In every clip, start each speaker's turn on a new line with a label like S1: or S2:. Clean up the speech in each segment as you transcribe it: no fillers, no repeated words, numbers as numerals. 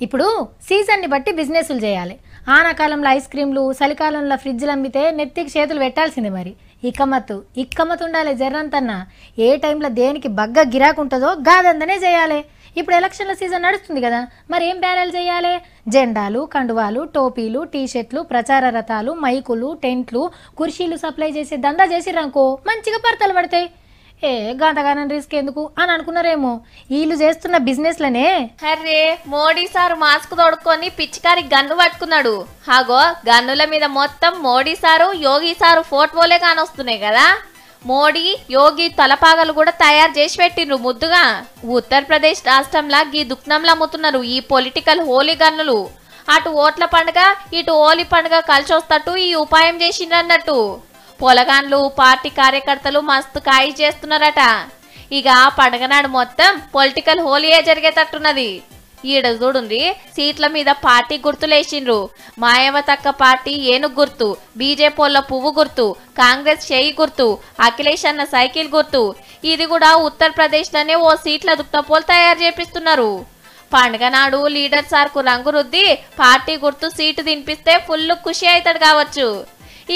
S1: ఇప్పుడు సీజన్ని బట్టి బిజినెస్లు చేయాలి. ఆనకాలంలో ఐస్ క్రీమ్లు, చలికాలంలో ఫ్రిడ్జ్లు అమ్మితే నెత్తికి చేతులు పెట్టాల్సిందే. మరి ఇక్కమత్ ఉండాలి జర్రంతన్నా. ఏ టైంలో దేనికి బగ్గ గిరాకు ఉంటుందో గాదందనే చేయాలి. ఇప్పుడు ఎలక్షన్ల సీజన్ నడుస్తుంది కదా, మరి ఏం బ్యానర్లు చేయాలి? జెండాలు, కండువాలు, టోపీలు, టీషర్ట్లు, ప్రచార రథాలు, మైకులు, టెంట్లు, కుర్చీలు సప్లై చేసే దందా చేసిరనుకో మంచిగా పడతలు పడతాయి. గంతగానం రిస్క్ ఎందుకు అని అనుకున్నారేమో. వీళ్ళు చేస్తున్న బిజినెస్లనే.
S2: అర్రే, మోడీ సారు మాస్క్ తోడుకొని పిచ్చికారి గన్ను పట్టుకున్నాడు. హాగో గన్నుల మీద మొత్తం మోడీ సారు, యోగి సారు ఫోటోలే కానొస్తున్నాయి కదా. మోడీ, యోగి తలపాగలు కూడా తయారు చేసి పెట్టిండ్రు ముద్దుగా. ఉత్తరప్రదేశ్ రాష్ట్రంలో గీ దుఃఖంలో అమ్ముతున్నారు ఈ పొలిటికల్ హోలీ గన్నులు. అటు ఓట్ల పండుగ, ఇటు హోలీ పండుగ కలిసి వస్తట్టు ఈ ఉపాయం చేసిండ్రన్నట్టు. పొలగాన్లు, పార్టీ కార్యకర్తలు మస్తు కాయి చేస్తున్నారట. ఇక పండుగ నాడు మొత్తం పొలిటికల్ హోలీయే జరిగేటట్టున్నది. ఈడ చూడుండ్రి, సీట్ల మీద పార్టీ గుర్తులేసిండ్రు. మాయావతక్క పార్టీ ఏనుగు గుర్తు, బీజేపీల పువ్వు గుర్తు, కాంగ్రెస్ చేయి గుర్తు, అఖిలేష్ అన్న సైకిల్ గుర్తు. ఇది కూడా ఉత్తరప్రదేశ్ లోనే ఓ సీట్ల దుక్తపోలు తయారు చేపిస్తున్నారు. పండుగ నాడు లీడర్ సార్కు రంగు రుద్ది పార్టీ గుర్తు సీటు తినిపిస్తే ఫుల్ ఖుషి అవుతాడు కావచ్చు.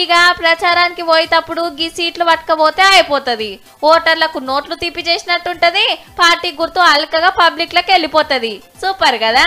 S2: ఇక ప్రచారానికి పోయేటప్పుడు గీ సీట్లు పట్టుకపోతే అయిపోతుంది. ఓటర్లకు నోట్లు తీపి చేసినట్టుంటది. పార్టీ గుర్తు అల్కగా పబ్లిక్ లకు వెళ్ళిపోతుంది. సూపర్ కదా.